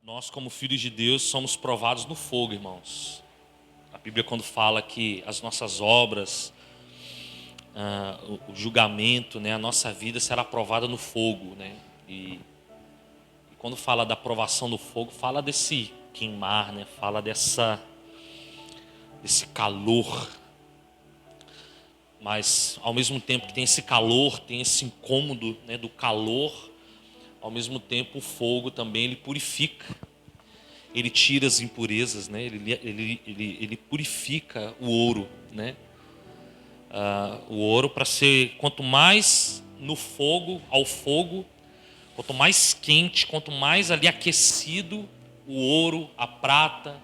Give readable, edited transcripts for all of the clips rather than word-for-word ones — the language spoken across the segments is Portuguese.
Nós, como filhos de Deus, somos provados no fogo, irmãos. A Bíblia, quando fala que as nossas obras, o julgamento, né, a nossa vida será provada no fogo, né? E quando fala da provação no fogo, fala desse queimar, né? Fala desse calor. Mas, ao mesmo tempo que tem esse calor, tem esse incômodo, né, do calor, ao mesmo tempo o fogo também ele purifica. Ele tira as impurezas, né? Ele purifica o ouro, né? O ouro, para ser, quanto mais no fogo, ao fogo, quanto mais quente, quanto mais ali aquecido o ouro, a prata,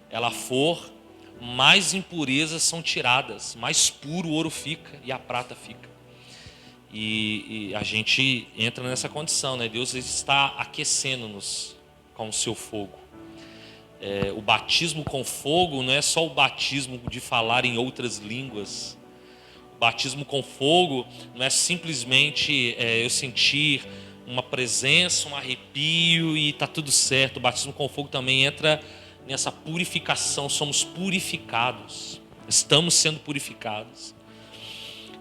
ela for, mais impurezas são tiradas, mais puro o ouro fica e a prata fica. E a gente entra nessa condição, né? Deus está aquecendo-nos com o seu fogo. O batismo com fogo não é só o batismo de falar em outras línguas. O batismo com fogo não é simplesmente eu sentir uma presença, um arrepio e está tudo certo. O batismo com fogo também entra nessa purificação. Somos purificados. Estamos sendo purificados.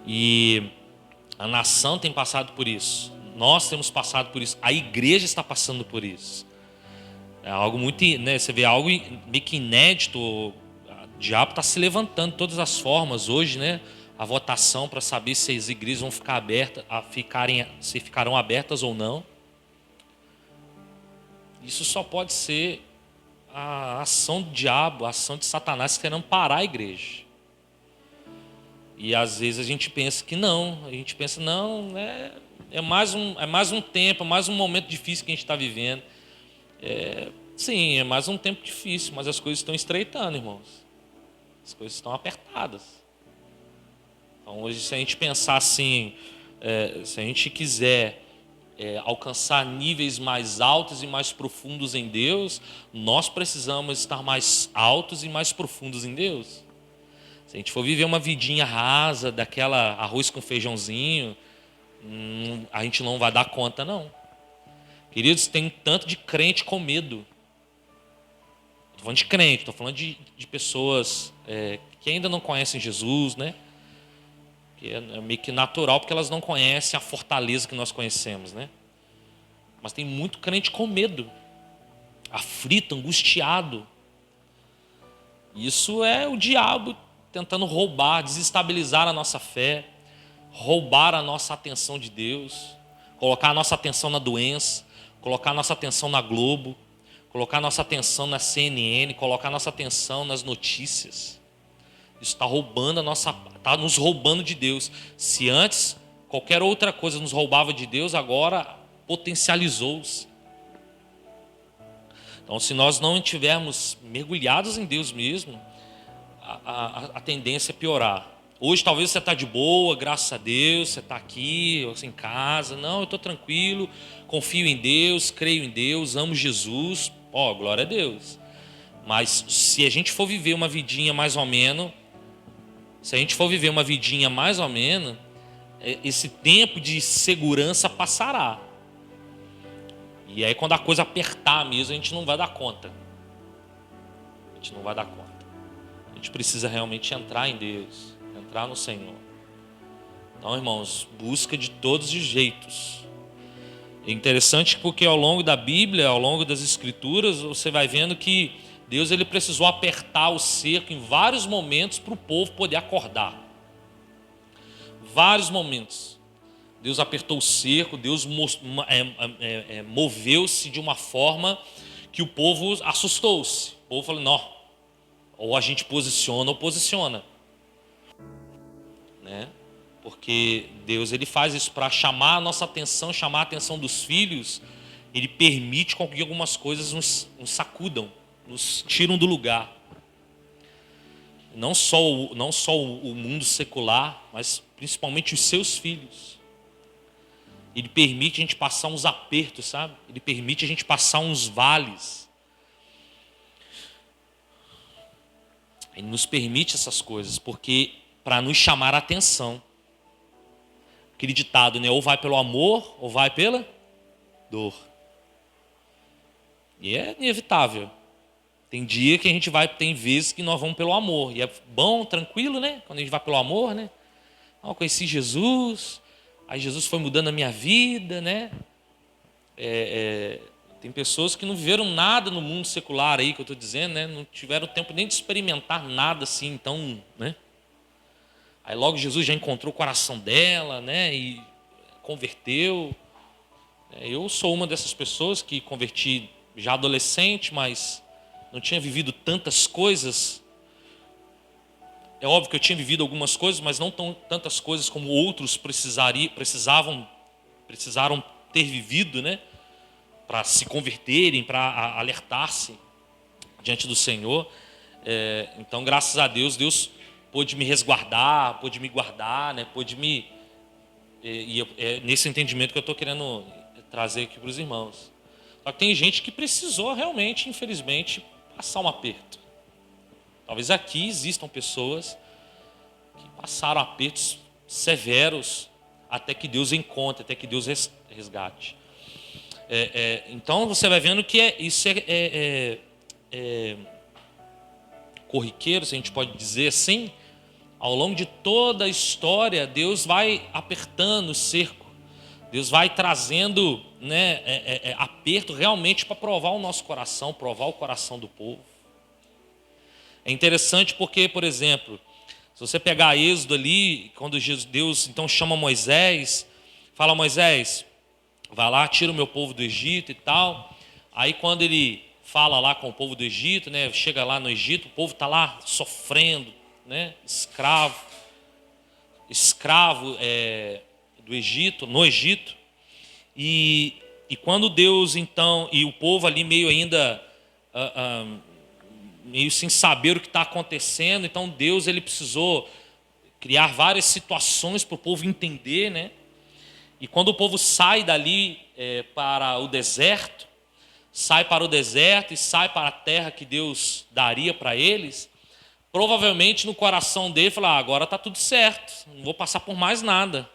E a nação tem passado por isso. Nós temos passado por isso. A igreja está passando por isso. É algo muito, né, você vê algo meio que inédito. O diabo está se levantando de todas as formas hoje, né? A votação para saber se as igrejas vão ficar abertas, se ficarão abertas ou não. Isso só pode ser a ação do diabo, a ação de Satanás querendo parar a igreja. E às vezes a gente pensa que não, é mais um tempo, é mais um momento difícil que a gente está vivendo. Sim, é mais um tempo difícil, mas as coisas estão estreitando, irmãos. As coisas estão apertadas. Então hoje, se a gente pensar assim, se a gente quiser alcançar níveis mais altos e mais profundos em Deus, nós precisamos estar mais altos e mais profundos em Deus. Se a gente for viver uma vidinha rasa, daquela arroz com feijãozinho, a gente não vai dar conta, não. Queridos, tem tanto de crente com medo. Estou falando de crente, estou falando de pessoas que ainda não conhecem Jesus, né? Que é meio que natural, porque elas não conhecem a fortaleza que nós conhecemos, né? Mas tem muito crente com medo, aflito, angustiado. Isso é o diabo tentando roubar, desestabilizar a nossa fé, roubar a nossa atenção de Deus, colocar a nossa atenção na doença, colocar a nossa atenção na Globo, colocar a nossa atenção na CNN, colocar a nossa atenção nas notícias. Isso está nos roubando de Deus. Se antes qualquer outra coisa nos roubava de Deus, agora potencializou-se. Então, se nós não estivermos mergulhados em Deus mesmo, a tendência é piorar. Hoje talvez você está de boa, graças a Deus, você está aqui, ou em casa. Não, eu estou tranquilo, confio em Deus, creio em Deus, amo Jesus. Glória a Deus. Mas se a gente for viver uma vidinha mais ou menos, esse tempo de segurança passará. E aí quando a coisa apertar mesmo, a gente não vai dar conta. A gente precisa realmente entrar em Deus, entrar no Senhor. Então, irmãos, busca de todos os jeitos. É interessante porque ao longo da Bíblia, ao longo das Escrituras, você vai vendo que Deus ele precisou apertar o cerco em vários momentos para o povo poder acordar. Vários momentos. Deus apertou o cerco, Deus moveu-se de uma forma que o povo assustou-se. O povo falou, não, ou a gente posiciona ou posiciona. Né? Porque Deus ele faz isso para chamar a nossa atenção, chamar a atenção dos filhos. Ele permite com que algumas coisas nos sacudam, nos tiram do lugar. Não só o mundo secular, mas principalmente os seus filhos. Ele permite a gente passar uns apertos, sabe? Ele permite a gente passar uns vales. Ele nos permite essas coisas, porque para nos chamar a atenção. Aquele ditado, né? Ou vai pelo amor, ou vai pela dor. E é inevitável. Tem dia que a gente vai, tem vezes que nós vamos pelo amor. E é bom, tranquilo, né? Quando a gente vai pelo amor, né? Eu conheci Jesus, aí Jesus foi mudando a minha vida, né? Tem pessoas que não viveram nada no mundo secular aí, que eu estou dizendo, né? Não tiveram tempo nem de experimentar nada assim, então, né? Aí logo Jesus já encontrou o coração dela, né? E converteu. Eu sou uma dessas pessoas que converti já adolescente, mas não tinha vivido tantas coisas. É óbvio que eu tinha vivido algumas coisas, mas não tantas coisas como outros precisaram ter vivido, né? Para se converterem, para alertar-se diante do Senhor. Então, graças a Deus, Deus pôde me resguardar, pôde me guardar, né? Pôde me... é nesse entendimento que eu estou querendo trazer aqui para os irmãos. Só que tem gente que precisou realmente, infelizmente, passar um aperto. Talvez aqui existam pessoas que passaram apertos severos até que Deus encontre, até que Deus resgate. Então você vai vendo que isso é corriqueiro, se a gente pode dizer assim. Ao longo de toda a história, Deus vai apertando o cerco. Deus vai trazendo, né, aperto realmente para provar o nosso coração, provar o coração do povo. É interessante porque, por exemplo, se você pegar Êxodo ali, quando Deus então chama Moisés, fala: Moisés, vai lá, tira o meu povo do Egito e tal. Aí quando ele fala lá com o povo do Egito, né, chega lá no Egito, o povo está lá sofrendo, né, escravo do Egito, no Egito. E quando Deus então, e o povo ali meio ainda meio sem saber o que está acontecendo, então Deus ele precisou criar várias situações para o povo entender, né? E quando o povo sai dali para o deserto, sai para o deserto e sai para a terra que Deus daria para eles, provavelmente no coração dele fala: agora está tudo certo, não vou passar por mais nada,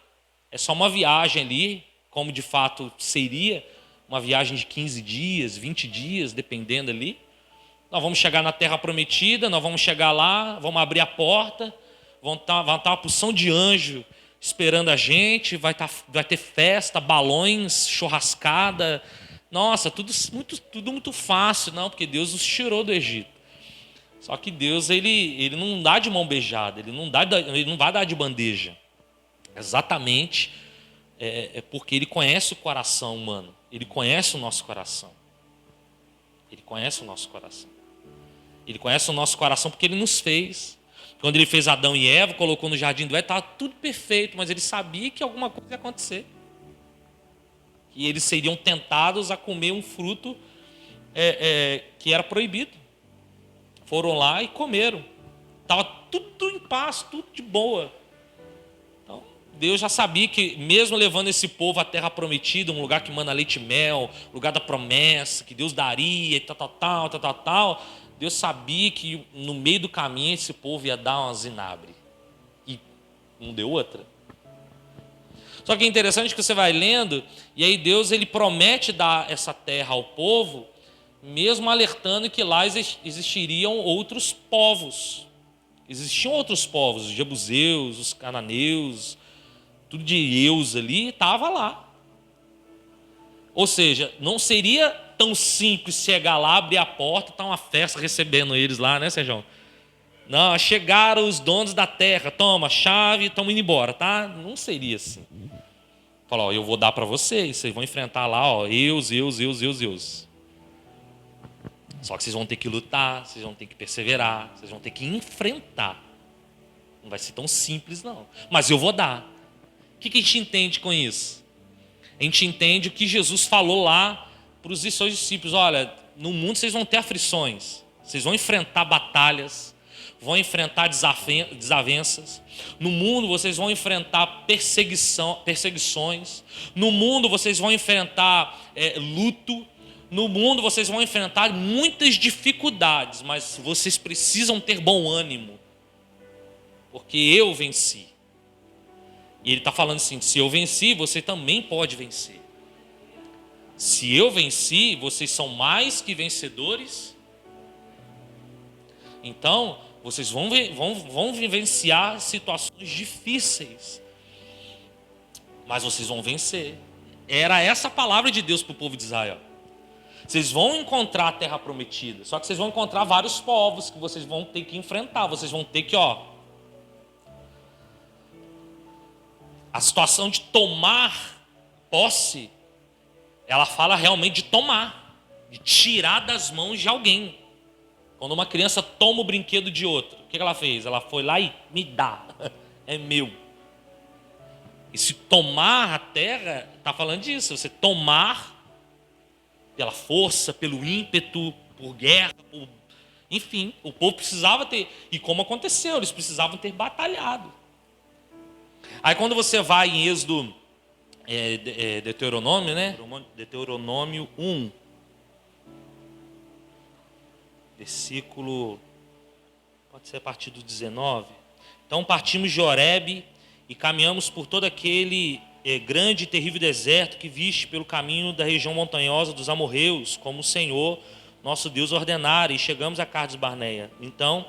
é só uma viagem ali, como de fato seria uma viagem de 15 dias, 20 dias, dependendo ali. Nós vamos chegar na terra prometida, nós vamos chegar lá, vamos abrir a porta, vai estar uma porção de anjo esperando a gente, vai ter festa, balões, churrascada. Nossa, tudo muito fácil, não, porque Deus os tirou do Egito. Só que Deus ele não dá de mão beijada, ele não vai dar de bandeja. Exatamente porque ele conhece o coração humano, ele conhece o nosso coração. Ele conhece o nosso coração. Ele conhece o nosso coração porque ele nos fez. Quando ele fez Adão e Eva, colocou no jardim do Éden, estava tudo perfeito, mas ele sabia que alguma coisa ia acontecer. Que eles seriam tentados a comer um fruto que era proibido. Foram lá e comeram. Estava tudo em paz, tudo de boa. Então, Deus já sabia que, mesmo levando esse povo à terra prometida, um lugar que mana leite e mel, lugar da promessa, que Deus daria e tal, Deus sabia que no meio do caminho esse povo ia dar uma zinabre. E não deu outra. Só que é interessante que você vai lendo, e aí Deus ele promete dar essa terra ao povo, mesmo alertando que lá existiriam outros povos. Existiam outros povos, os jebuseus, os cananeus, tudo de Eus ali, estava lá. Ou seja, não seria tão simples chegar lá, abrir a porta e estar uma festa recebendo eles lá, né, Sérgio? Não, chegaram os donos da terra, toma, chave, estamos indo embora, tá? Não seria assim. Fala, ó, eu vou dar para vocês vão enfrentar lá, ó, Eus. Só que vocês vão ter que lutar, vocês vão ter que perseverar, vocês vão ter que enfrentar. Não vai ser tão simples, não. Mas eu vou dar. O que a gente entende com isso? A gente entende o que Jesus falou lá para os seus discípulos. Olha, no mundo vocês vão ter aflições, vocês vão enfrentar batalhas, vão enfrentar desavenças. No mundo vocês vão enfrentar perseguições. No mundo vocês vão enfrentar luto. No mundo vocês vão enfrentar muitas dificuldades, mas vocês precisam ter bom ânimo, porque eu venci. E ele está falando assim: se eu venci, você também pode vencer. Se eu venci, vocês são mais que vencedores. Então, vocês vão vivenciar situações difíceis, mas vocês vão vencer. Era essa a palavra de Deus para o povo de Israel. Vocês vão encontrar a terra prometida, só que vocês vão encontrar vários povos que vocês vão ter que enfrentar. Vocês vão ter que, a situação de tomar posse, ela fala realmente de tomar, de tirar das mãos de alguém. Quando uma criança toma o brinquedo de outro, o que ela fez? Ela foi lá e me dá, é meu. E se tomar a terra, está falando disso, você tomar pela força, pelo ímpeto, por guerra, enfim, o povo precisava ter, e como aconteceu, eles precisavam ter batalhado. Aí quando você vai em Êxodo, Deuteronômio, né? Deuteronômio 1, versículo, pode ser a partir do 19. Então partimos de Horebe e caminhamos por todo aquele grande e terrível deserto que viste pelo caminho da região montanhosa dos amorreus, como o Senhor, nosso Deus, ordenara, e chegamos a Cades Barneia. Então,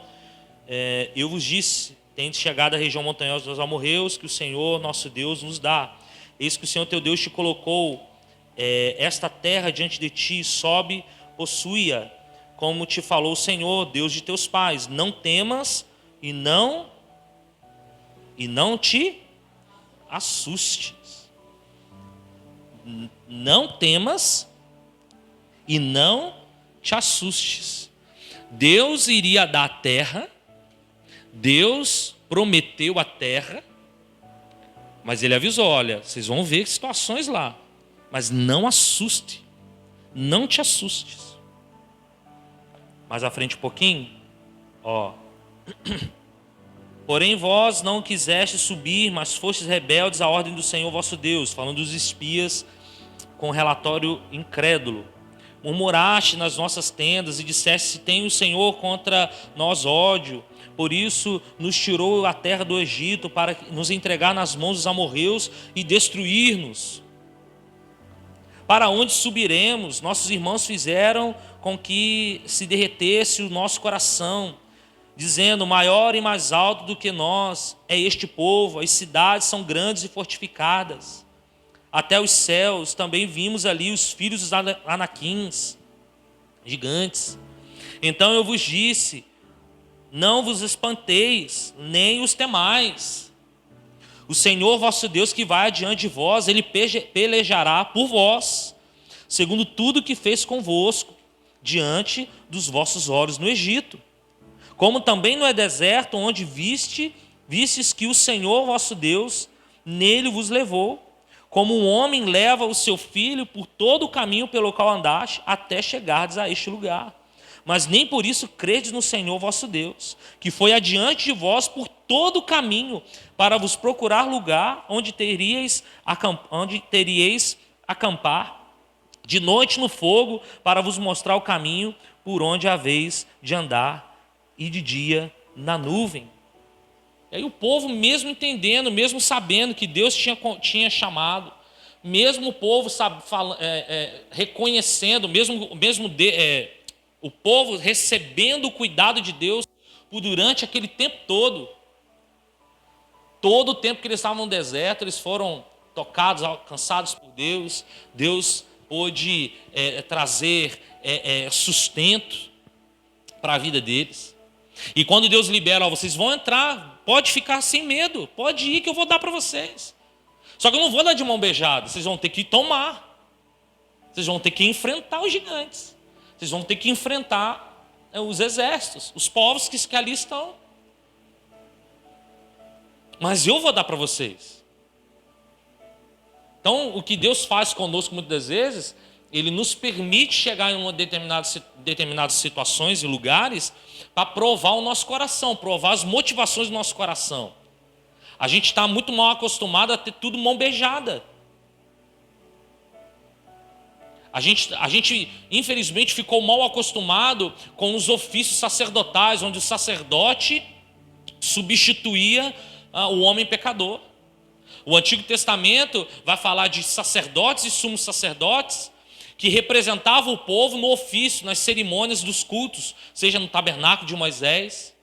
eu vos disse, tendes chegado à região montanhosa dos amorreus, que o Senhor, nosso Deus, nos dá. Eis que o Senhor teu Deus te colocou esta terra diante de ti, sobe, possui-a, como te falou o Senhor, Deus de teus pais. Não temas e não te assustes. Não temas e não te assustes. Deus iria dar a terra, Deus prometeu a terra, mas ele avisou, olha, vocês vão ver situações lá, mas não assuste, não te assustes. Mais à frente um pouquinho, porém vós não quisestes subir, mas fostes rebeldes à ordem do Senhor vosso Deus, falando dos espias com relatório incrédulo. Murmuraste nas nossas tendas e disseste, se tem o Senhor contra nós ódio, por isso nos tirou a terra do Egito para nos entregar nas mãos dos amorreus e destruir-nos. Para onde subiremos? Nossos irmãos fizeram com que se derretesse o nosso coração, dizendo, maior e mais alto do que nós é este povo, as cidades são grandes e fortificadas. Até os céus também vimos ali os filhos dos Anaquins, gigantes. Então eu vos disse, não vos espanteis, nem os temais. O Senhor vosso Deus que vai adiante de vós, ele pelejará por vós, segundo tudo que fez convosco, diante dos vossos olhos no Egito. Como também no deserto, onde vistes que o Senhor vosso Deus nele vos levou, como um homem leva o seu filho por todo o caminho pelo qual andaste, até chegardes a este lugar. Mas nem por isso credes no Senhor vosso Deus, que foi adiante de vós por todo o caminho, para vos procurar lugar onde teríeis acampar, de noite no fogo, para vos mostrar o caminho por onde haveis de andar, e de dia na nuvem. E aí o povo, mesmo entendendo, mesmo sabendo que Deus tinha chamado, mesmo o povo reconhecendo, o povo recebendo o cuidado de Deus durante aquele tempo todo o tempo que eles estavam no deserto, eles foram tocados, alcançados por Deus. Deus pôde trazer sustento para a vida deles. E quando Deus libera, vocês vão entrar, pode ficar sem medo, pode ir que eu vou dar para vocês. Só que eu não vou dar de mão beijada, vocês vão ter que tomar. Vocês vão ter que enfrentar os gigantes. Vocês vão ter que enfrentar os exércitos, os povos que ali estão. Mas eu vou dar para vocês. Então, o que Deus faz conosco muitas vezes, Ele nos permite chegar em determinadas situações e lugares para provar o nosso coração, provar as motivações do nosso coração. A gente está muito mal acostumado a ter tudo mão beijada. A gente, infelizmente, ficou mal acostumado com os ofícios sacerdotais, onde o sacerdote substituía o homem pecador. O Antigo Testamento vai falar de sacerdotes e sumos sacerdotes, que representava o povo no ofício, nas cerimônias dos cultos, seja no tabernáculo de Moisés,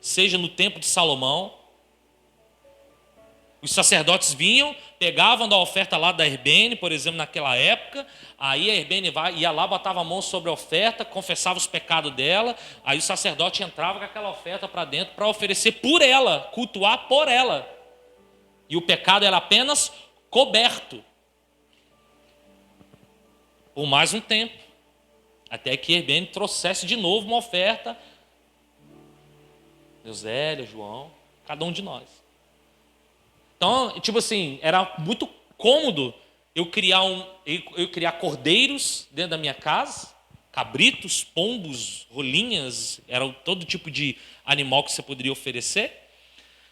seja no templo de Salomão. Os sacerdotes vinham, pegavam da oferta lá da Erbene, por exemplo, naquela época, aí a Erbene ia lá, botava a mão sobre a oferta, confessava os pecados dela, aí o sacerdote entrava com aquela oferta para dentro para oferecer por ela, cultuar por ela. E o pecado era apenas coberto por mais um tempo, até que Erbene trouxesse de novo uma oferta. Eusélio, João, cada um de nós. Então, tipo assim, era muito cômodo eu criar cordeiros dentro da minha casa, cabritos, pombos, rolinhas, era todo tipo de animal que você poderia oferecer.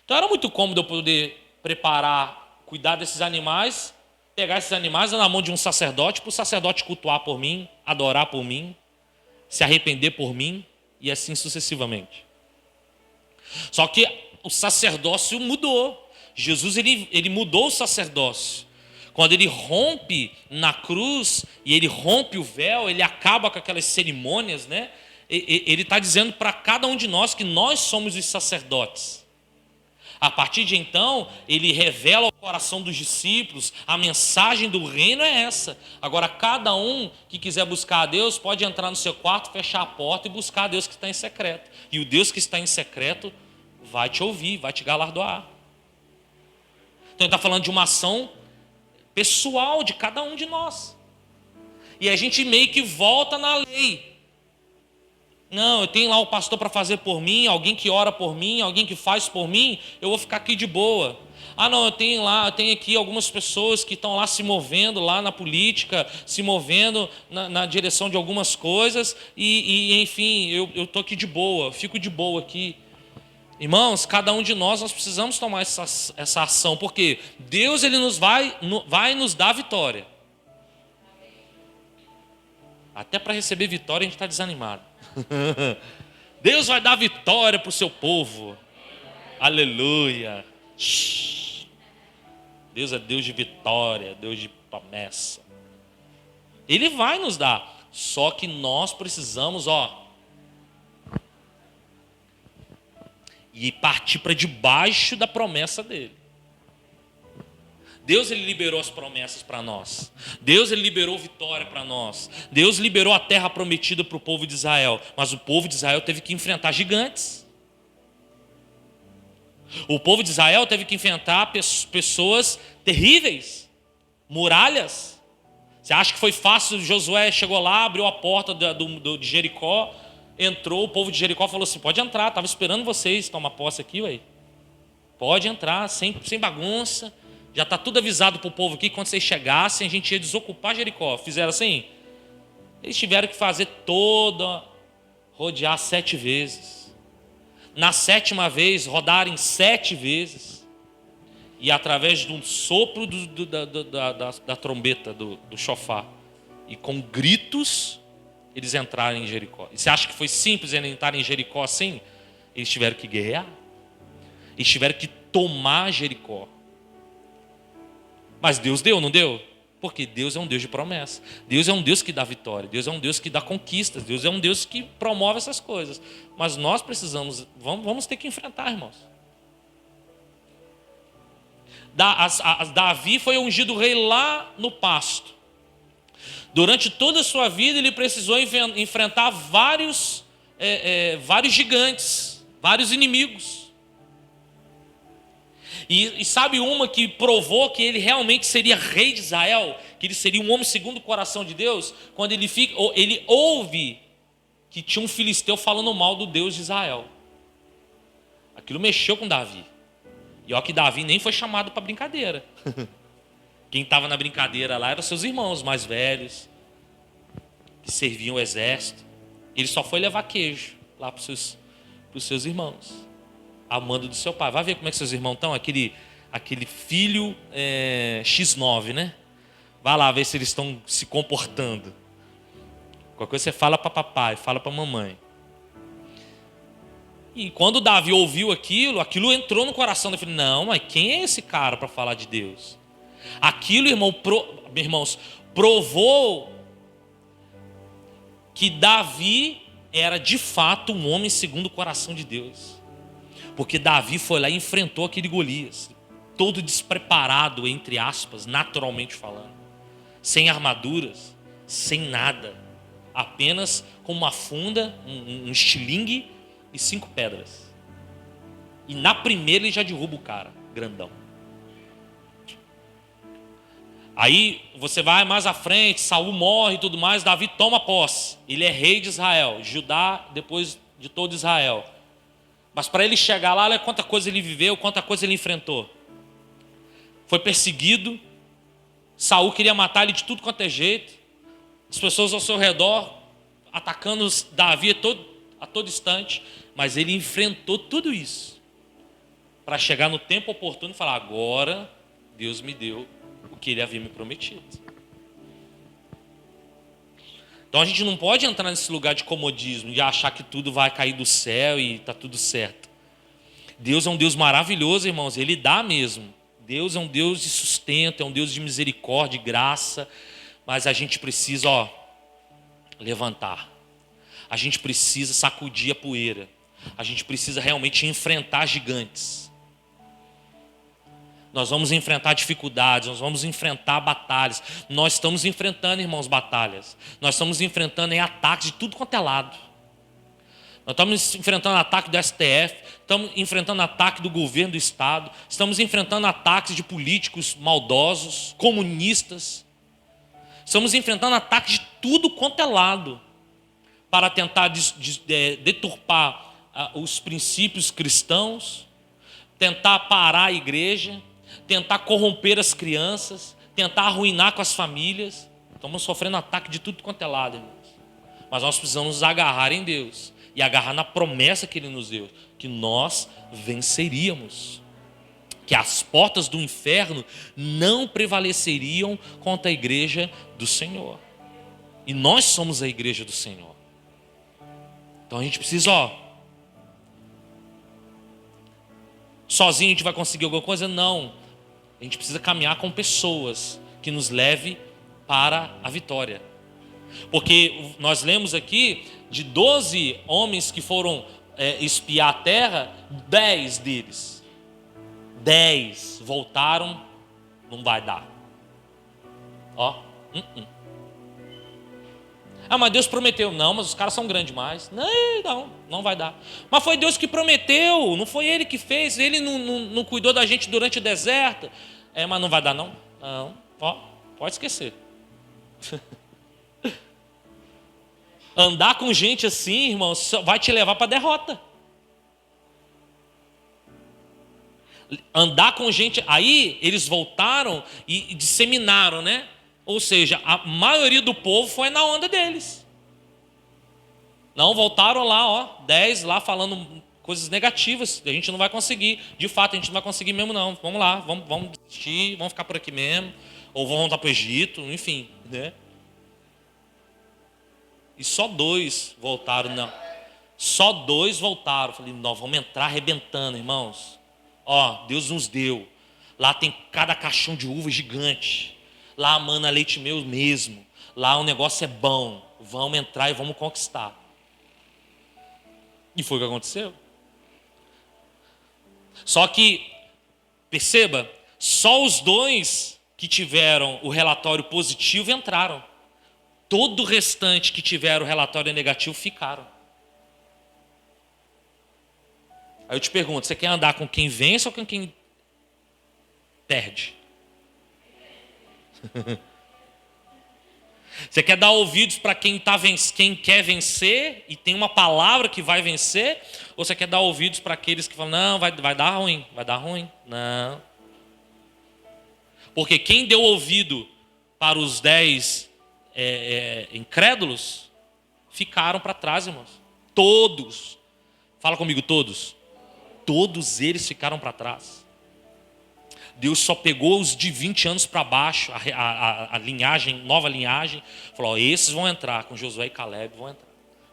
Então era muito cômodo eu poder preparar, cuidar desses animais, pegar esses animais na mão de um sacerdote, para o sacerdote cultuar por mim, adorar por mim, se arrepender por mim, e assim sucessivamente. Só que o sacerdócio mudou. Jesus ele mudou o sacerdócio. Quando ele rompe na cruz e ele rompe o véu, ele acaba com aquelas cerimônias, né? Ele está dizendo para cada um de nós que nós somos os sacerdotes. A partir de então, ele revela ao coração dos discípulos, a mensagem do reino é essa. Agora, cada um que quiser buscar a Deus pode entrar no seu quarto, fechar a porta e buscar a Deus que está em secreto. E o Deus que está em secreto vai te ouvir, vai te galardoar. Então ele está falando de uma ação pessoal de cada um de nós. E a gente meio que volta na lei. Não, eu tenho lá o pastor para fazer por mim, alguém que ora por mim, alguém que faz por mim, eu vou ficar aqui de boa. Ah não, eu tenho aqui algumas pessoas que estão lá se movendo lá na política, se movendo na direção de algumas coisas, e enfim, eu estou aqui de boa, fico de boa aqui. Irmãos, cada um de nós precisamos tomar essa ação, porque Deus ele vai nos dar vitória. Até para receber vitória a gente está desanimado. Deus vai dar vitória para o seu povo. Aleluia. Deus é Deus de vitória, Deus de promessa. Ele vai nos dar. Só que nós precisamos, e partir para debaixo da promessa dele. Deus ele liberou as promessas para nós. Deus ele liberou vitória para nós. Deus liberou a terra prometida para o povo de Israel. Mas o povo de Israel teve que enfrentar gigantes. O povo de Israel teve que enfrentar pessoas terríveis, muralhas. Você acha que foi fácil? Josué chegou lá, abriu a porta de Jericó, entrou, o povo de Jericó falou assim: pode entrar, estava esperando vocês tomar posse aqui, ué. Pode entrar, sem bagunça. Já está tudo avisado para o povo aqui, quando vocês chegassem, a gente ia desocupar Jericó. Fizeram assim? Eles tiveram que fazer rodear 7 vezes. Na 7ª vez, rodarem 7 vezes. E através de um sopro da trombeta, do chofar, e com gritos, eles entraram em Jericó. E você acha que foi simples eles entrarem em Jericó assim? Eles tiveram que guerrear. Eles tiveram que tomar Jericó. Mas Deus deu, não deu? Porque Deus é um Deus de promessa. Deus é um Deus que dá vitória. Deus é um Deus que dá conquistas. Deus é um Deus que promove essas coisas. Mas nós precisamos, vamos ter que enfrentar, irmãos. Davi foi ungido rei lá no pasto. Durante toda a sua vida ele precisou enfrentar vários gigantes, vários inimigos. E sabe uma que provou que ele realmente seria rei de Israel? Que ele seria um homem segundo o coração de Deus? Quando ele ouve que tinha um filisteu falando mal do Deus de Israel. Aquilo mexeu com Davi. E olha que Davi nem foi chamado para brincadeira. Quem estava na brincadeira lá eram seus irmãos mais velhos, que serviam o exército. Ele só foi levar queijo lá para os seus irmãos. A mando do seu pai. Vai ver como é que seus irmãos estão. Aquele filho X9, né? Vai lá ver se eles estão se comportando. Qualquer coisa você fala para papai, fala para mamãe. E quando Davi ouviu aquilo entrou no coração dele. Não, mas quem é esse cara para falar de Deus? Aquilo, irmãos, provou que Davi era de fato um homem segundo o coração de Deus. Porque Davi foi lá e enfrentou aquele Golias, todo despreparado, entre aspas, naturalmente falando. Sem armaduras, sem nada. Apenas com uma funda, um estilingue e 5 pedras. E na primeira ele já derruba o cara, grandão. Aí você vai mais à frente, Saul morre e tudo mais, Davi toma posse. Ele é rei de Israel, Judá depois de todo Israel. Mas para ele chegar lá, olha quanta coisa ele viveu, quanta coisa ele enfrentou. Foi perseguido, Saul queria matar ele de tudo quanto é jeito. As pessoas ao seu redor atacando Davi a todo instante. Mas ele enfrentou tudo isso para chegar no tempo oportuno e falar: agora Deus me deu o que ele havia me prometido. Então a gente não pode entrar nesse lugar de comodismo, de achar que tudo vai cair do céu e está tudo certo. Deus é um Deus maravilhoso, irmãos, Ele dá mesmo. Deus é um Deus de sustento, é um Deus de misericórdia, de graça, mas a gente precisa, levantar. A gente precisa sacudir a poeira. A gente precisa realmente enfrentar gigantes. Nós vamos enfrentar dificuldades, nós vamos enfrentar batalhas. Nós estamos enfrentando, irmãos, batalhas. Nós estamos enfrentando ataques de tudo quanto é lado. Nós estamos enfrentando ataque do STF, estamos enfrentando ataque do governo do Estado, estamos enfrentando ataques de políticos maldosos, comunistas. Estamos enfrentando ataques de tudo quanto é lado para tentar deturpar os princípios cristãos, tentar parar a igreja, tentar corromper as crianças, tentar arruinar com as famílias. Estamos sofrendo ataque de tudo quanto é lado, irmãos. Mas nós precisamos nos agarrar em Deus e agarrar na promessa que Ele nos deu, que nós venceríamos, que as portas do inferno não prevaleceriam contra a igreja do Senhor. E nós somos a igreja do Senhor. Então a gente precisa, sozinho a gente vai conseguir alguma coisa? Não. A gente precisa caminhar com pessoas que nos leve para a vitória. Porque nós lemos aqui de 12 homens que foram espiar a terra, 10 deles. 10 voltaram, não vai dar. Mas Deus prometeu. Não, mas os caras são grandes demais. Não vai dar. Mas foi Deus que prometeu, não foi Ele que fez. Ele não cuidou da gente durante o deserto. Mas não vai dar não? Não, pode esquecer. Andar com gente assim, irmão, vai te levar para a derrota. Andar com gente... Aí eles voltaram e disseminaram, né? Ou seja, a maioria do povo foi na onda deles. Não, voltaram lá, 10 lá falando coisas negativas. A gente não vai conseguir. De fato, a gente não vai conseguir mesmo não. Vamos lá, vamos desistir, vamos ficar por aqui mesmo. Ou vamos voltar para o Egito, enfim, né? E só 2 voltaram, não. Só 2 voltaram. Falei, nós vamos entrar arrebentando, irmãos. Deus nos deu. Lá tem cada caixão de uva gigante. Lá a mana leite meu mesmo. Lá o negócio é bom. Vamos entrar e vamos conquistar. E foi o que aconteceu. Só que, perceba, só os 2 que tiveram o relatório positivo entraram. Todo o restante que tiveram o relatório negativo ficaram. Aí eu te pergunto, você quer andar com quem vence ou com quem perde? Você quer dar ouvidos para quem quer vencer e tem uma palavra que vai vencer? Ou você quer dar ouvidos para aqueles que falam, não, vai dar ruim, vai dar ruim? Não. Porque quem deu ouvido para os 10 incrédulos ficaram para trás, irmãos. Todos. Fala comigo, todos. Todos eles ficaram para trás. Deus só pegou os de 20 anos para baixo, a linhagem, nova linhagem, falou, esses vão entrar, com Josué e Caleb vão entrar.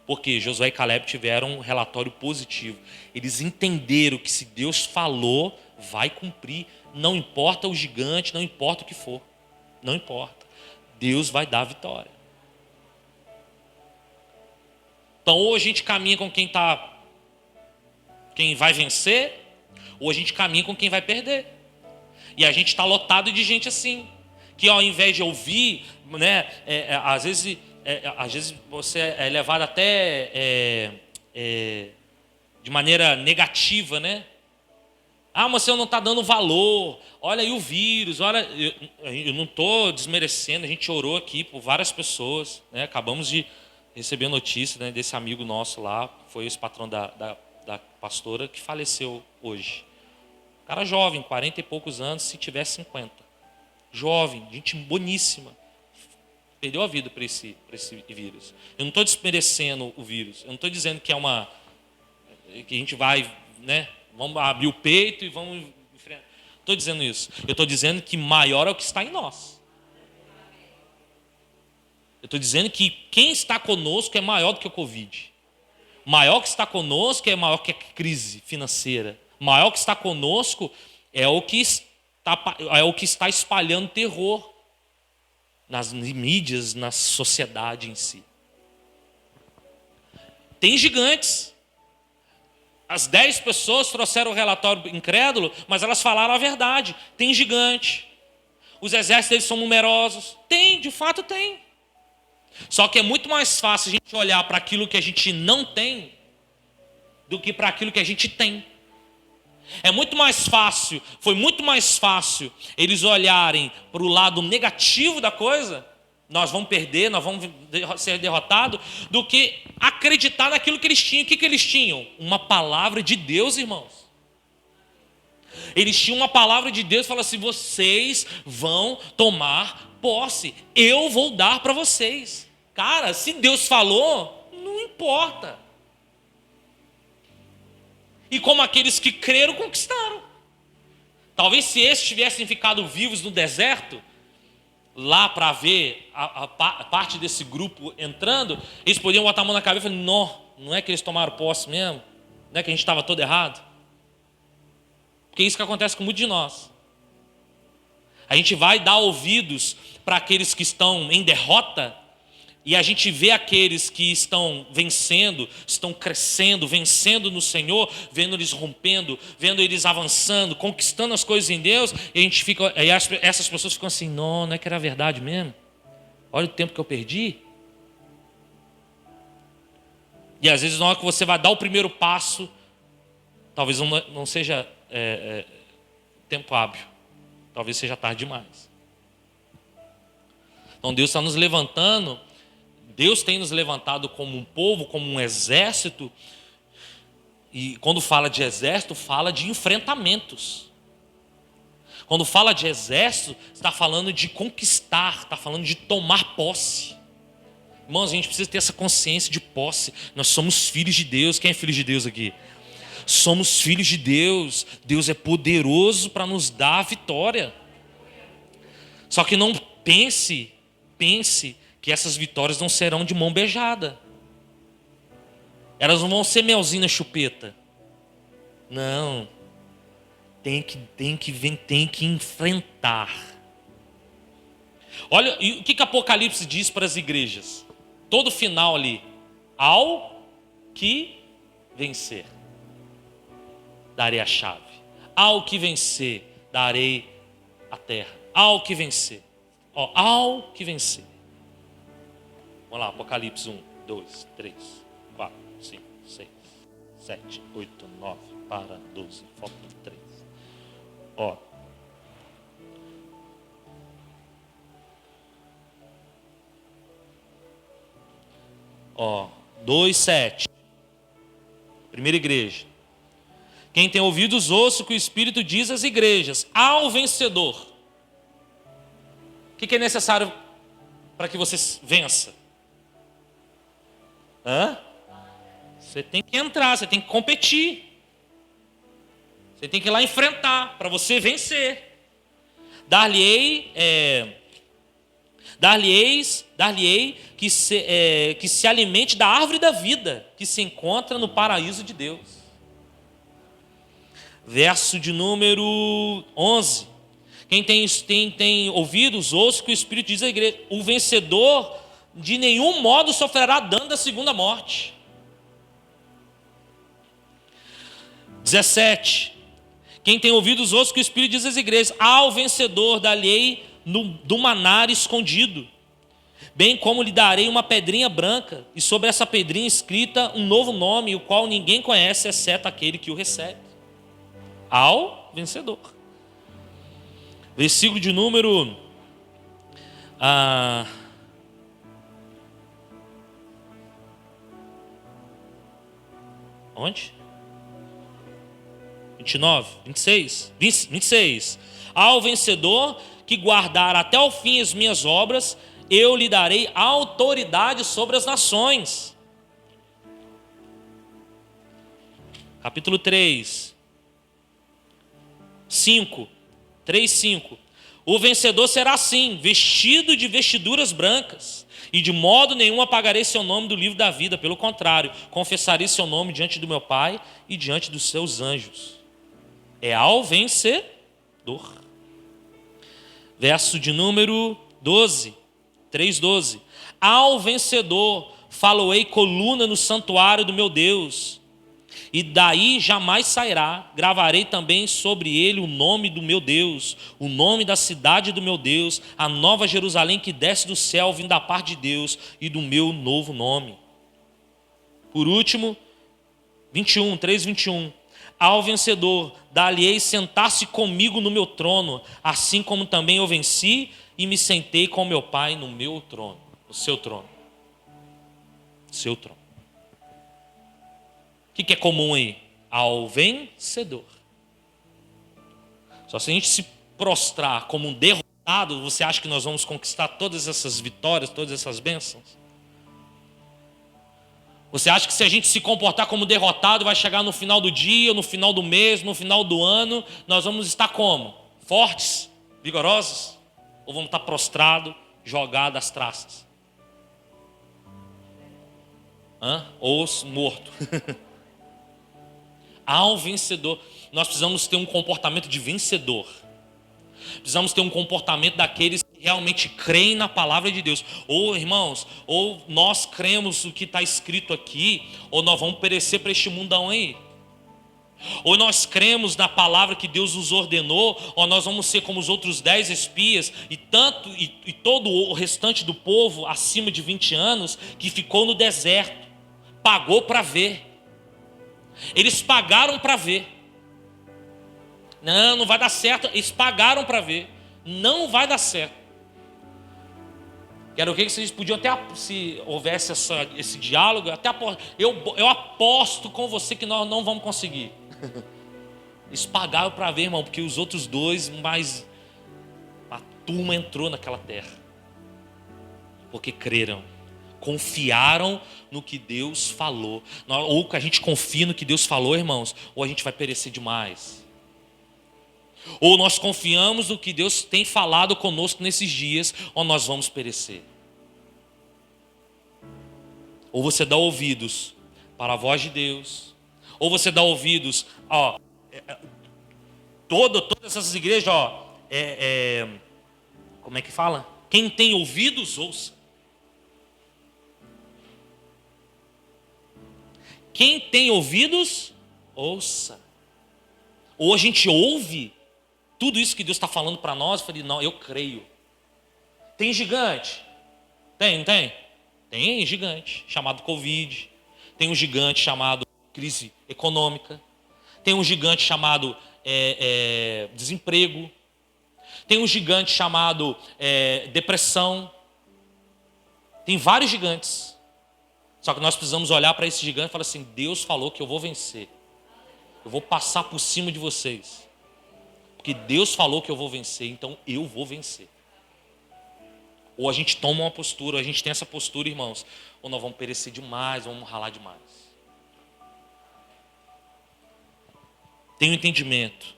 Porque Josué e Caleb tiveram um relatório positivo. Eles entenderam que se Deus falou, vai cumprir. Não importa o gigante, não importa o que for. Não importa. Deus vai dar a vitória. Então, ou a gente caminha com quem vai vencer, ou a gente caminha com quem vai perder. E a gente está lotado de gente assim, que ao invés de ouvir, né, às vezes você é levado até de maneira negativa, né? Ah, mas você não está dando valor. Olha aí o vírus. Olha, eu não estou desmerecendo. A gente orou aqui por várias pessoas, né? Acabamos de receber notícia, né, desse amigo nosso lá, foi esse patrão da pastora, que faleceu hoje. Cara jovem, 40 e poucos anos, se tiver 50. Jovem, gente boníssima. Perdeu a vida para esse vírus. Eu não estou desmerecendo o vírus. Eu não estou dizendo que que a gente vai, né? Vamos abrir o peito e vamos enfrentar. Estou dizendo isso. Eu estou dizendo que maior é o que está em nós. Eu estou dizendo que quem está conosco é maior do que o Covid. Maior que está conosco é maior que a crise financeira. Maior que está conosco é o que está espalhando terror nas mídias, na sociedade em si. Tem gigantes. As 10 pessoas trouxeram o relatório incrédulo, mas elas falaram a verdade. Tem gigante. Os exércitos deles são numerosos. Tem, de fato tem. Só que é muito mais fácil a gente olhar para aquilo que a gente não tem do que para aquilo que a gente tem. Foi muito mais fácil eles olharem para o lado negativo da coisa, nós vamos perder, nós vamos ser derrotados, do que acreditar naquilo que eles tinham. O que eles tinham? Uma palavra de Deus, irmãos. Eles tinham uma palavra de Deus, fala assim: vocês vão tomar posse, eu vou dar para vocês. Cara, se Deus falou, não importa. E como aqueles que creram, conquistaram. Talvez se esses tivessem ficado vivos no deserto, lá para ver a parte desse grupo entrando, eles poderiam botar a mão na cabeça e falar: não é que eles tomaram posse mesmo? Não é que a gente estava todo errado? Porque é isso que acontece com muitos de nós. A gente vai dar ouvidos para aqueles que estão em derrota, e a gente vê aqueles que estão vencendo, estão crescendo, vencendo no Senhor, vendo eles rompendo, vendo eles avançando, conquistando as coisas em Deus, e a gente fica, e essas pessoas ficam assim: não é que era verdade mesmo? Olha o tempo que eu perdi. E às vezes na hora que você vai dar o primeiro passo, talvez não seja tempo hábil, talvez seja tarde demais. Então Deus está nos levantando. Deus tem nos levantado como um povo, como um exército. E quando fala de exército, fala de enfrentamentos. Quando fala de exército, está falando de conquistar, está falando de tomar posse. Irmãos, a gente precisa ter essa consciência de posse. Nós somos filhos de Deus. Quem é filho de Deus aqui? Somos filhos de Deus. Deus é poderoso para nos dar a vitória. Só que não pense que essas vitórias não serão de mão beijada. Elas não vão ser melzinho na chupeta. Não. Tem que enfrentar. Olha, e o que Apocalipse diz para as igrejas? Todo final ali: ao que vencer, darei a chave. Ao que vencer, darei a terra. Ao que vencer. Ao que vencer. Vamos lá, Apocalipse 1, 2, 3, 4, 5, 6, 7, 8, 9, para 12, falta 3. 2, 7. Primeira igreja. Quem tem ouvidos, ouça o que o Espírito diz às igrejas. Ao vencedor. O que é necessário para que você vença? Você tem que entrar, você tem que competir. Você tem que ir lá enfrentar para você vencer. Dar-lhe-ei que se alimente da árvore da vida, que se encontra no paraíso de Deus. Verso de número 11. Quem tem ouvidos, ouça o que o Espírito diz à igreja. O vencedor de nenhum modo sofrerá dano da segunda morte. 17. Quem tem ouvidos ouça o que o Espírito diz às igrejas. Ao vencedor darei do maná escondido, bem como lhe darei uma pedrinha branca, e sobre essa pedrinha escrita um novo nome, o qual ninguém conhece, exceto aquele que o recebe. Ao vencedor. Versículo de número... onde? 29, 26, 26. Ao vencedor que guardar até o fim as minhas obras, eu lhe darei autoridade sobre as nações. Capítulo 3, 5, 3, 5. O vencedor será assim, vestido de vestiduras brancas, e de modo nenhum apagarei seu nome do livro da vida. Pelo contrário, confessarei seu nome diante do meu Pai e diante dos seus anjos. É ao vencedor. Verso de número 12, 3:12. Ao vencedor faloei coluna no santuário do meu Deus, e daí jamais sairá. Gravarei também sobre ele o nome do meu Deus, o nome da cidade do meu Deus, a nova Jerusalém que desce do céu, vindo da parte de Deus, e do meu novo nome. Por último, 21, 3:21. Ao vencedor dar-lhe-ei sentar-se comigo no meu trono, assim como também eu venci e me sentei com meu Pai no meu trono, no seu trono. Seu trono. O que é comum aí? Ao vencedor. Só se a gente se prostrar como um derrotado, você acha que nós vamos conquistar todas essas vitórias, todas essas bênçãos? Você acha que se a gente se comportar como derrotado, vai chegar no final do dia, no final do mês, no final do ano, nós vamos estar como? Fortes? Vigorosos? Ou vamos estar prostrados, jogados às traças? Ou morto? Ao vencedor. Nós precisamos ter um comportamento de vencedor. Precisamos ter um comportamento daqueles que realmente creem na palavra de Deus. Ou, irmãos, ou nós cremos o que está escrito aqui, ou nós vamos perecer para este mundão aí. Ou nós cremos na palavra que Deus nos ordenou, ou nós vamos ser como os outros 10 espias, e todo o restante do povo, acima de 20 anos, que ficou no deserto, pagou para ver. Eles pagaram para ver. Não vai dar certo. Eles pagaram para ver. Não vai dar certo. Quero ver que vocês podiam até, se houvesse esse diálogo, até eu aposto com você que nós não vamos conseguir. Eles pagaram para ver, irmão, porque os outros dois, mas a turma entrou naquela terra. Porque creram. Confiaram no que Deus falou. Ou que a gente confia no que Deus falou, irmãos, ou a gente vai perecer demais. Ou nós confiamos no que Deus tem falado conosco nesses dias, ou nós vamos perecer. Ou você dá ouvidos para a voz de Deus, ou você dá ouvidos, todas essas igrejas, como é que fala? Quem tem ouvidos, ouça. Quem tem ouvidos, ouça. Ou a gente ouve tudo isso que Deus está falando para nós. Eu falei, não, eu creio. Tem gigante? Tem, não tem? Tem gigante, chamado Covid. Tem um gigante chamado crise econômica. Tem um gigante chamado desemprego. Tem um gigante chamado depressão. Tem vários gigantes. Só que nós precisamos olhar para esse gigante e falar assim, Deus falou que eu vou vencer. Eu vou passar por cima de vocês. Porque Deus falou que eu vou vencer, então eu vou vencer. Ou a gente toma uma postura, ou a gente tem essa postura, irmãos, ou nós vamos perecer demais, vamos ralar demais. Tem um entendimento.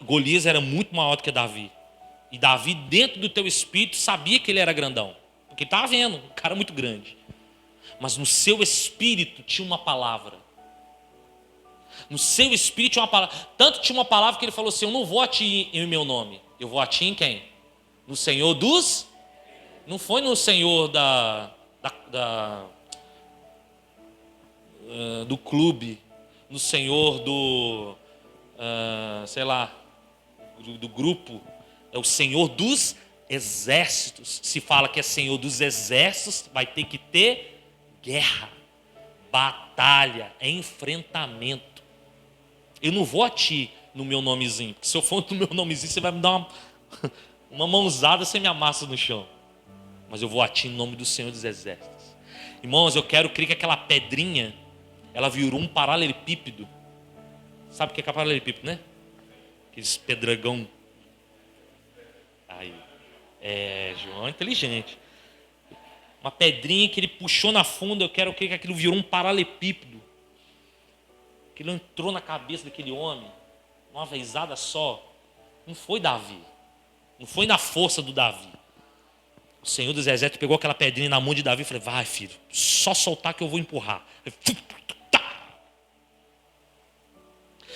Golias era muito maior do que Davi. E Davi, dentro do teu espírito, sabia que ele era grandão. Porque ele estava vendo, um cara muito grande. Mas no seu espírito tinha uma palavra. No seu espírito tinha uma palavra. Tanto tinha uma palavra que ele falou assim, eu não vou a ti em meu nome. Eu vou a ti em quem? No Senhor dos... Não foi no Senhor do clube. no Senhor sei lá, do grupo, é o Senhor dos exércitos. Se fala que é Senhor dos exércitos, vai ter que ter guerra, batalha, enfrentamento. Eu não vou a ti no meu nomezinho, porque se eu for no meu nomezinho, você vai me dar uma mãozada, você me amassa no chão. Mas eu vou a ti em nome do Senhor dos exércitos. Irmãos, eu quero crer que aquela pedrinha, ela virou um paralelepípedo. Sabe o que é paralelepípedo, né? Aqueles pedregão. Aí. João é inteligente. Uma pedrinha que ele puxou na funda, eu quero crer que aquilo virou um paralelepípedo. Aquilo entrou na cabeça daquele homem, uma vezada só. Não foi Davi. Não foi na força do Davi. O Senhor dos Exércitos pegou aquela pedrinha na mão de Davi e falou: vai, filho, só soltar que eu vou empurrar.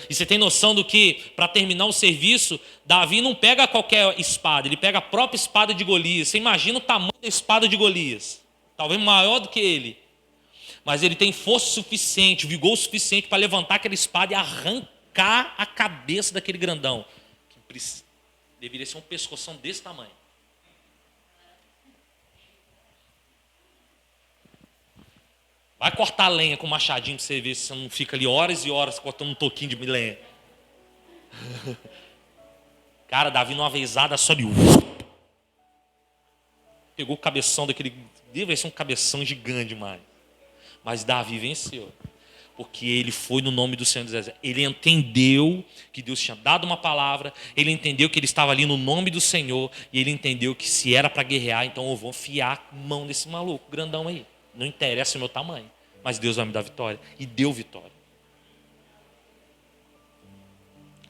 E você tem noção do que, para terminar o serviço, Davi não pega qualquer espada, ele pega a própria espada de Golias. Você imagina o tamanho da espada de Golias, talvez maior do que ele. Mas ele tem força suficiente, vigor suficiente para levantar aquela espada e arrancar a cabeça daquele grandão. Que deveria ser um pescoção desse tamanho. Vai cortar lenha com machadinho para você ver se você não fica ali horas e horas cortando um toquinho de lenha. Cara, Davi numa vezada só de... Pegou o cabeção daquele... Deve ser um cabeção gigante demais. Mas Davi venceu. Porque ele foi no nome do Senhor dos Exércitos. Ele entendeu que Deus tinha dado uma palavra. Ele entendeu que ele estava ali no nome do Senhor. E ele entendeu que se era para guerrear, então eu vou enfiar a mão desse maluco, grandão aí. Não interessa o meu tamanho, mas Deus vai me dar vitória. E deu vitória.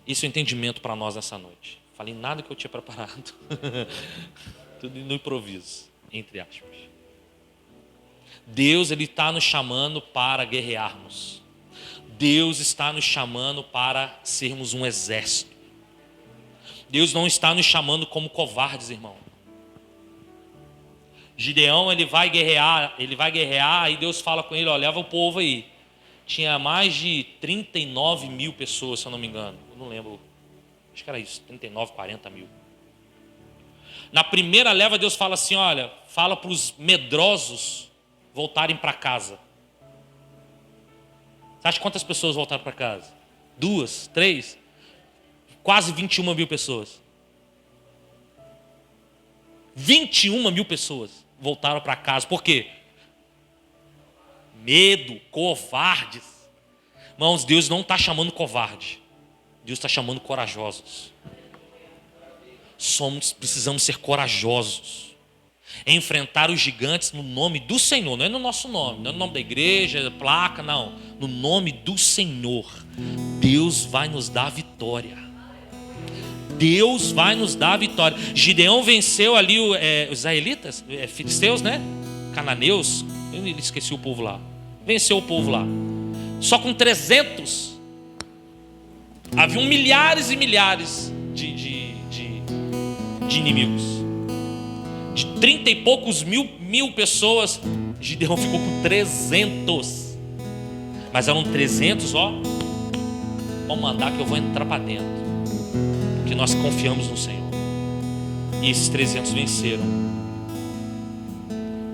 Esse é o entendimento para nós nessa noite. Falei nada que eu tinha preparado. Tudo no improviso, entre aspas. Deus, Ele está nos chamando para guerrearmos. Deus está nos chamando para sermos um exército. Deus não está nos chamando como covardes, irmão. Gideão, ele vai guerrear, e Deus fala com ele: ó, leva o povo aí. Tinha mais de 39 mil pessoas, se eu não me engano. Eu não lembro, acho que era isso, 39, 40 mil. Na primeira leva, Deus fala assim: olha, fala para os medrosos voltarem para casa. Você acha quantas pessoas voltaram para casa? 2, 3? Quase 21 mil pessoas. 21 mil pessoas voltaram para casa. Por quê? Medo, covardes. Irmãos, Deus não está chamando covarde. Deus está chamando corajosos. Precisamos ser corajosos. Enfrentar os gigantes no nome do Senhor. Não é no nosso nome, não é no nome da igreja, placa, não. No nome do Senhor. Deus vai nos dar vitória. Deus vai nos dar vitória. Gideão venceu ali os israelitas, filisteus, né? Cananeus, eu esqueci o povo lá. Venceu o povo lá. Só com 300. Haviam milhares e milhares de inimigos. De 30 e poucos mil pessoas, Gideão ficou com 300. Mas eram 300, ó. Vamos mandar que eu vou entrar para dentro. Porque nós confiamos no Senhor. E esses 300 venceram.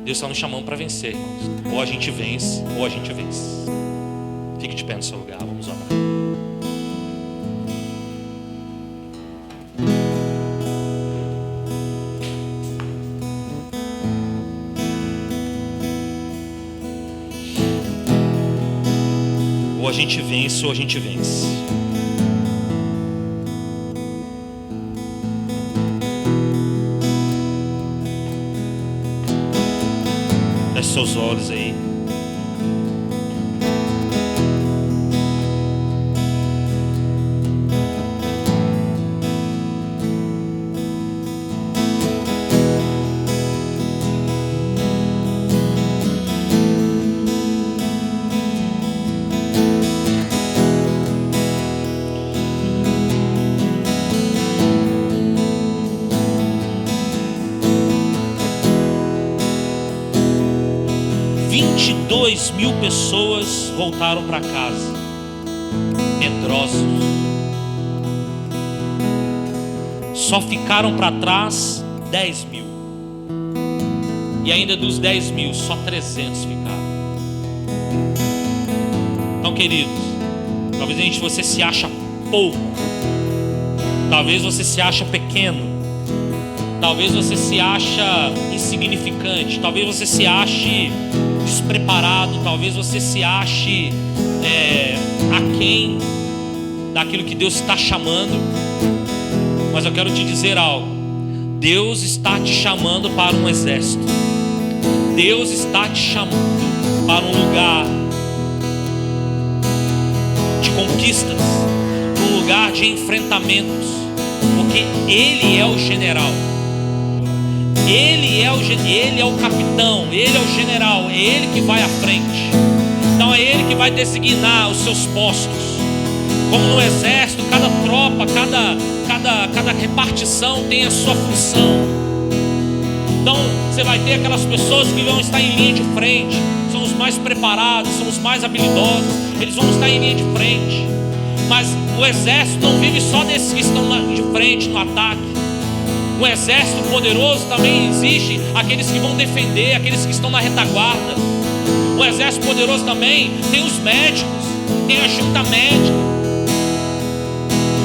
Deus está nos chamando para vencer, irmãos. Ou a gente vence, ou a gente vence. Fique de pé no seu lugar, vamos orar. Ou a gente vence, ou a gente vence. Feche seus olhos aí. Mil pessoas voltaram para casa. medrosos. Só ficaram para trás 10.000. E ainda dos 10.000, só 300 ficaram. Então, queridos, talvez você se acha pouco. Talvez você se acha pequeno. Talvez você se acha insignificante. Talvez você se ache despreparado. Talvez você se ache aquém daquilo que Deus está chamando. Mas eu quero te dizer algo. Deus está te chamando para um exército. Deus está te chamando para um lugar de conquistas, para um lugar de enfrentamentos, porque Ele é o general. Ele é o capitão, Ele é o general, é Ele que vai à frente. Então é Ele que vai designar os seus postos. Como no exército, cada tropa, cada repartição tem a sua função. Então você vai ter aquelas pessoas que vão estar em linha de frente, são os mais preparados, são os mais habilidosos, eles vão estar em linha de frente. Mas o exército não vive só desses que estão lá de frente no ataque. Um exército poderoso também existe aqueles que vão defender, aqueles que estão na retaguarda. Um exército poderoso também tem os médicos, tem a junta médica.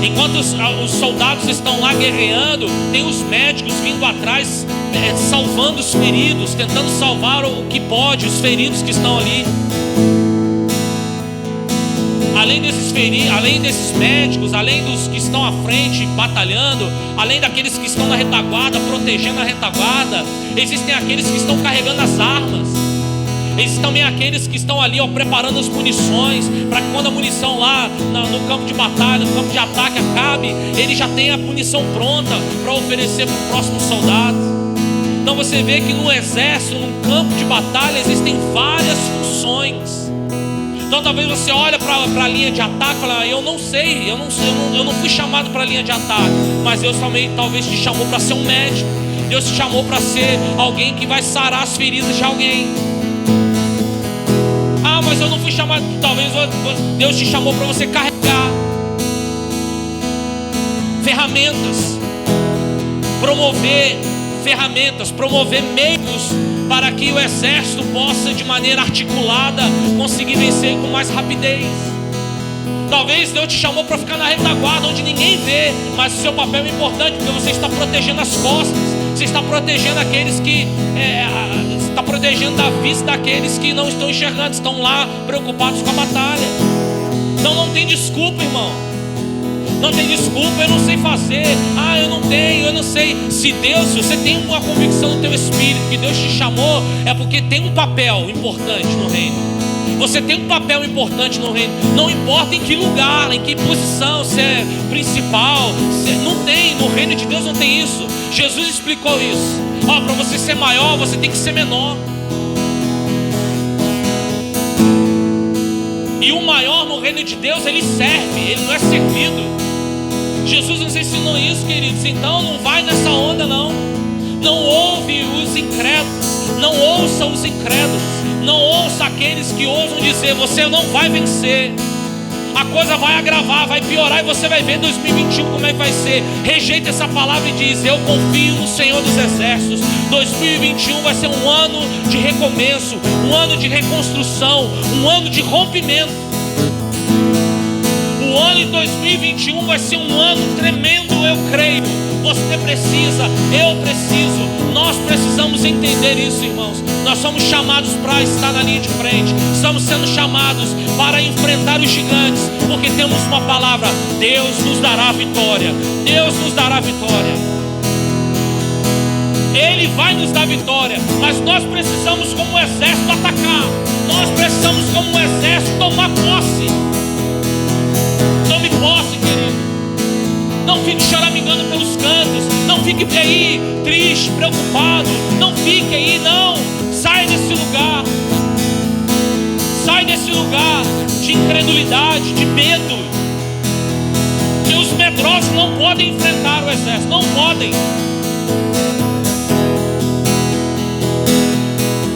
Enquanto os soldados estão lá guerreando, tem os médicos vindo atrás, salvando os feridos, tentando salvar o que pode, os feridos que estão ali. Além desses médicos, além dos que estão à frente batalhando, além daqueles que estão na retaguarda, protegendo a retaguarda, existem aqueles que estão carregando as armas. Existem também aqueles que estão ali preparando as munições, para que quando a munição lá no campo de batalha, no campo de ataque acabe, ele já tem a munição pronta para oferecer para o próximo soldado. Então você vê que no exército, num campo de batalha, existem várias funções. Então talvez você olhe para a linha de ataque e fale, eu não sei, eu não fui chamado para a linha de ataque, mas Deus também talvez te chamou para ser um médico. Deus te chamou para ser alguém que vai sarar as feridas de alguém. Ah, mas eu não fui chamado. Talvez Deus te chamou para você carregar ferramentas, promover ferramentas, promover meios para que o exército possa de maneira articulada conseguir vencer com mais rapidez. Talvez Deus te chamou para ficar na retaguarda onde ninguém vê, mas o seu papel é importante, porque você está protegendo as costas, você está protegendo aqueles que está protegendo da vista daqueles que não estão enxergando, estão lá preocupados com a batalha. Então não tem desculpa, irmão. Não tem desculpa, eu não sei fazer. Ah, eu não tenho, eu não sei. Se você tem uma convicção no teu espírito que Deus te chamou, é porque tem um papel importante no reino. Você tem um papel importante no reino. Não importa em que lugar, em que posição, se é principal, não tem. No reino de Deus não tem isso. Jesus explicou isso. Para você ser maior, você tem que ser menor. E o maior no reino de Deus, ele serve, ele não é servido. Jesus nos ensinou isso, queridos. Então não vai nessa onda, não. Não ouve os incrédulos, não ouça os incrédulos, não ouça aqueles que ousam dizer, você não vai vencer, a coisa vai agravar, vai piorar, e você vai ver 2021 como é que vai ser. Rejeita essa palavra e diz, eu confio no Senhor dos Exércitos. 2021 vai ser um ano de recomeço, um ano de reconstrução, um ano de rompimento. O ano de 2021 vai ser um ano tremendo, eu creio. Você precisa, eu preciso, nós precisamos entender isso, irmãos. Nós somos chamados para estar na linha de frente. Estamos sendo chamados para enfrentar os gigantes, porque temos uma palavra: Deus nos dará a vitória. Deus nos dará a vitória. Ele vai nos dar vitória, mas nós precisamos como exército atacar. Nós precisamos como exército tomar posse. Tome posse, querido. Não fique choramingando pelos cantos. Não fique aí triste, preocupado. Não fique aí, não. Sai desse lugar. Sai desse lugar de incredulidade, de medo. Que os medrosos não podem enfrentar o exército. Não podem.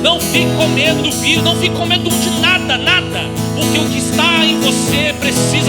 Não fique com medo do vírus. Não fique com medo de nada, nada. Porque o que está em você precisa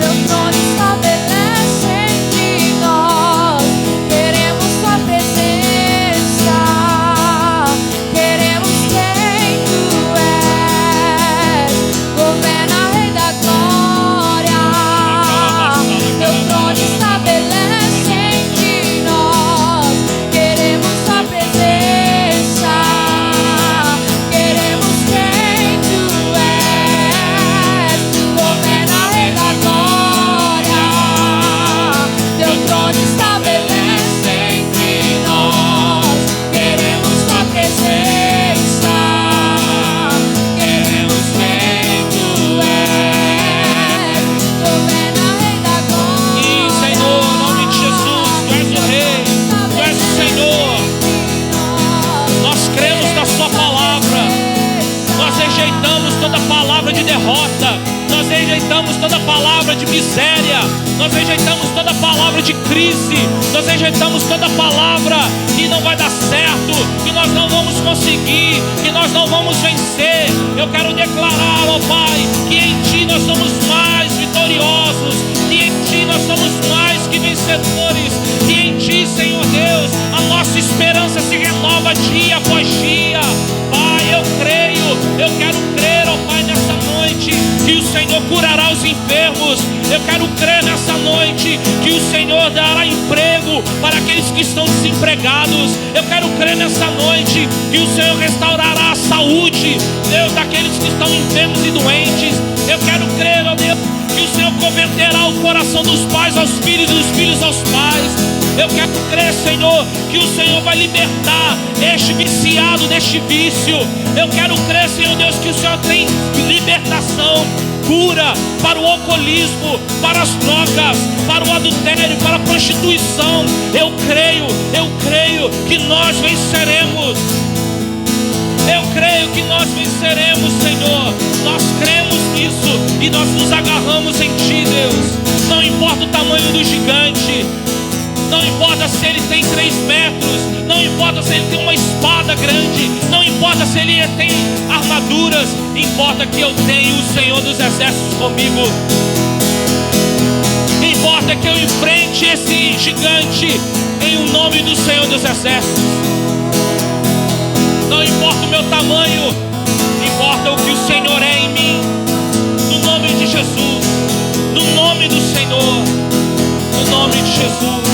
Teu trono estabelece entre nós. Queremos tua presença, queremos quem tu és. Governa, Rei da glória. Teu trono estabelece entre nós. Queremos tua presença, queremos quem tu és. Governa, Rei da glória. Teu trono estabelece entre nós. Queremos tua presença, queremos quem tu és. Governa, Rei da glória. E Senhor, em nome de Jesus, tu és o Rei, tu és o Senhor. Nós cremos na sua palavra. Nós rejeitamos toda palavra de derrota. Nós rejeitamos toda palavra de miséria. Nós rejeitamos toda palavra de crise. Nós rejeitamos toda palavra que não vai dar certo, que nós não vamos conseguir, que nós não vamos vencer. Eu quero declarar, ó Pai, que em Ti nós somos mais vitoriosos, que em Ti nós somos mais que vencedores, que em Ti, Senhor Deus, a nossa esperança se renova dia após dia. Pai, eu creio, eu quero crer, ó Pai, nessa noite, que o Senhor curará os enfermos. Eu quero crer nessa noite que o Senhor dará emprego para aqueles que estão desempregados. Eu quero crer nessa noite que o Senhor restaurará a saúde, Deus, daqueles que estão enfermos e doentes. Eu quero crer, ó Deus, que o Senhor converterá o coração dos pais aos filhos e dos filhos aos pais. Eu quero crer, Senhor, que o Senhor vai libertar este viciado deste vício. Eu quero crer, Senhor Deus, que o Senhor tem libertação, cura para o alcoolismo, para as drogas, para o adultério, para a prostituição. Eu creio que nós venceremos. Eu creio que nós venceremos, Senhor. Nós cremos nisso e nós nos agarramos em Ti, Deus. Não importa o tamanho do gigante, não importa se ele tem 3 metros, não importa se ele tem uma espada grande, não importa se ele tem armaduras, importa que eu tenho o Senhor dos Exércitos comigo. Importa que eu enfrente esse gigante em o nome do Senhor dos Exércitos. Não importa o meu tamanho, importa o que o Senhor é em mim. No nome de Jesus, no nome do Senhor, no nome de Jesus.